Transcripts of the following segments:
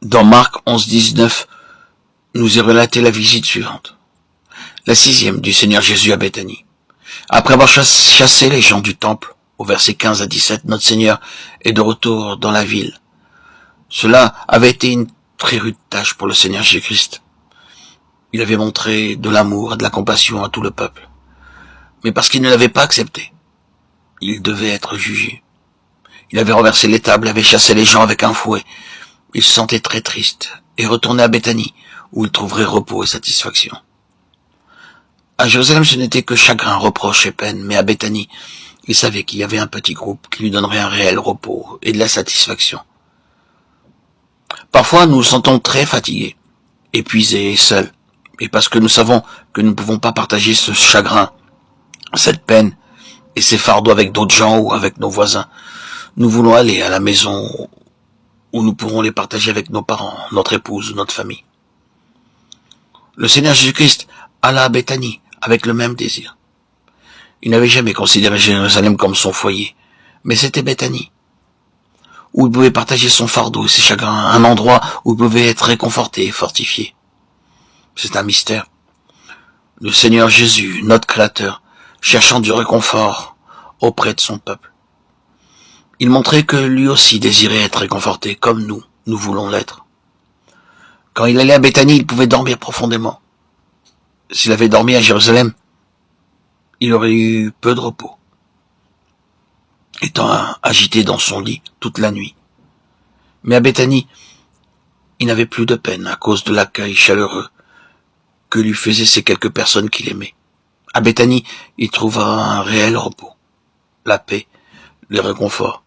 Dans Marc 11, 19, nous est relatée la visite suivante. La 6e du Seigneur Jésus à Béthanie. Après avoir chassé les gens du temple, au verset 15 à 17, notre Seigneur est de retour dans la ville. Cela avait été une très rude tâche pour le Seigneur Jésus-Christ. Il avait montré de l'amour et de la compassion à tout le peuple. Mais parce qu'il ne l'avait pas accepté, il devait être jugé. Il avait renversé les tables, avait chassé les gens avec un fouet. Il se sentait très triste et retournait à Béthanie, où il trouverait repos et satisfaction. À Jérusalem, ce n'était que chagrin, reproche et peine, mais à Béthanie, il savait qu'il y avait un petit groupe qui lui donnerait un réel repos et de la satisfaction. Parfois, nous nous sentons très fatigués, épuisés et seuls, et parce que nous savons que nous ne pouvons pas partager ce chagrin, cette peine et ces fardeaux avec d'autres gens ou avec nos voisins, nous voulons aller à la maison où nous pourrons les partager avec nos parents, notre épouse ou notre famille. Le Seigneur Jésus-Christ alla à Béthanie avec le même désir. Il n'avait jamais considéré Jérusalem comme son foyer, mais c'était Béthanie, où il pouvait partager son fardeau et ses chagrins, un endroit où il pouvait être réconforté et fortifié. C'est un mystère. Le Seigneur Jésus, notre Créateur, cherchant du réconfort auprès de son peuple. Il montrait que lui aussi désirait être réconforté, comme nous voulons l'être. Quand il allait à Béthanie, il pouvait dormir profondément. S'il avait dormi à Jérusalem, il aurait eu peu de repos, étant agité dans son lit toute la nuit. Mais à Béthanie, il n'avait plus de peine à cause de l'accueil chaleureux que lui faisaient ces quelques personnes qu'il aimait. À Béthanie, il trouva un réel repos, la paix, le réconfort,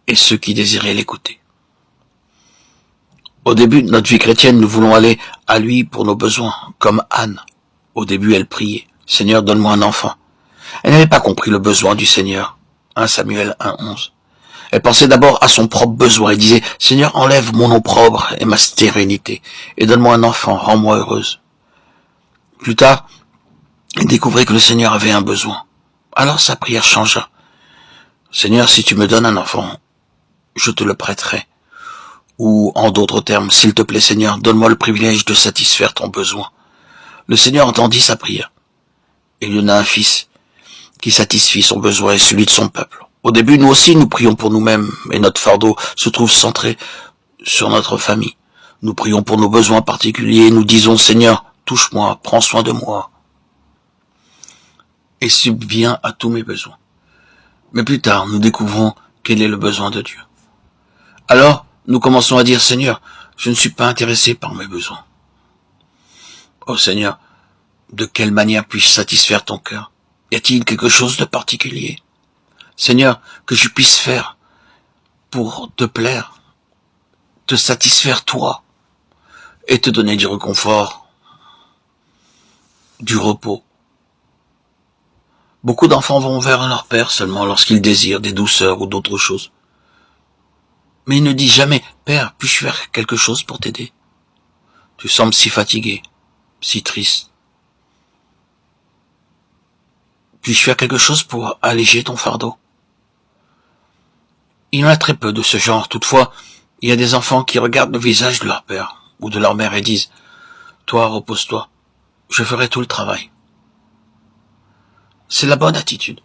et ceux qui désiraient l'écouter. Au début de notre vie chrétienne, nous voulons aller à lui pour nos besoins, comme Anne. Au début, elle priait, « Seigneur, donne-moi un enfant ». Elle n'avait pas compris le besoin du Seigneur. 1 Samuel 1,11. Elle pensait d'abord à son propre besoin et disait, « Seigneur, enlève mon opprobre et ma stérilité, et donne-moi un enfant, rends-moi heureuse ». Plus tard, elle découvrait que le Seigneur avait un besoin. Alors sa prière changea. « Seigneur, si tu me donnes un enfant, je te le prêterai. » Ou, en d'autres termes, « S'il te plaît, Seigneur, donne-moi le privilège de satisfaire ton besoin. » Le Seigneur entendit sa prière. Il lui donna un fils qui satisfit son besoin et celui de son peuple. Au début, nous aussi, nous prions pour nous-mêmes, et notre fardeau se trouve centré sur notre famille. Nous prions pour nos besoins particuliers, nous disons, « Seigneur, touche-moi, prends soin de moi, et subviens à tous mes besoins. » Mais plus tard, nous découvrons quel est le besoin de Dieu. Alors, nous commençons à dire, « Seigneur, je ne suis pas intéressé par mes besoins. » Oh Seigneur, de quelle manière puis-je satisfaire ton cœur? Y a-t-il quelque chose de particulier? Seigneur, que je puisse faire pour te plaire, te satisfaire toi, et te donner du réconfort, du repos. Beaucoup d'enfants vont vers leur père seulement lorsqu'ils désirent des douceurs ou d'autres choses. Mais ils ne disent jamais, « Père, puis-je faire quelque chose pour t'aider? Tu sembles si fatigué, si triste. Puis-je faire quelque chose pour alléger ton fardeau ?» Il y en a très peu de ce genre. Toutefois, il y a des enfants qui regardent le visage de leur père ou de leur mère et disent, « Toi, repose-toi, je ferai tout le travail. » C'est la bonne attitude.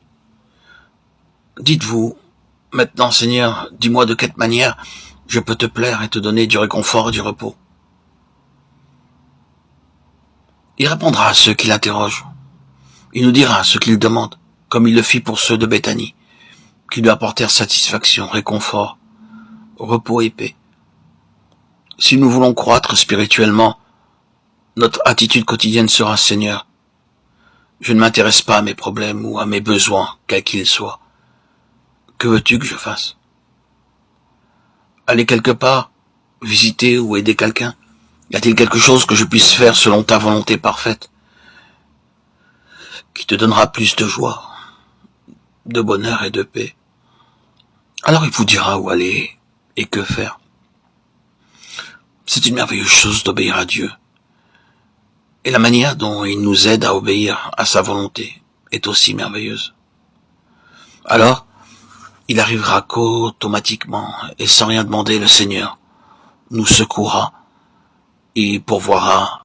Dites-vous, maintenant, Seigneur, dis-moi de quelle manière je peux te plaire et te donner du réconfort et du repos. Il répondra à ceux qui l'interrogent. Il nous dira ce qu'il demande, comme il le fit pour ceux de Béthanie, qui lui apportèrent satisfaction, réconfort, repos et paix. Si nous voulons croître spirituellement, notre attitude quotidienne sera, « Seigneur, je ne m'intéresse pas à mes problèmes ou à mes besoins, quels qu'ils soient. Que veux-tu que je fasse? Aller quelque part, visiter ou aider quelqu'un? Y a-t-il quelque chose que je puisse faire selon ta volonté parfaite, qui te donnera plus de joie, de bonheur et de paix? » Alors il vous dira où aller et que faire. C'est une merveilleuse chose d'obéir à Dieu. Et la manière dont il nous aide à obéir à sa volonté est aussi merveilleuse. Alors, il arrivera qu'automatiquement et sans rien demander, le Seigneur nous secourra et pourvoira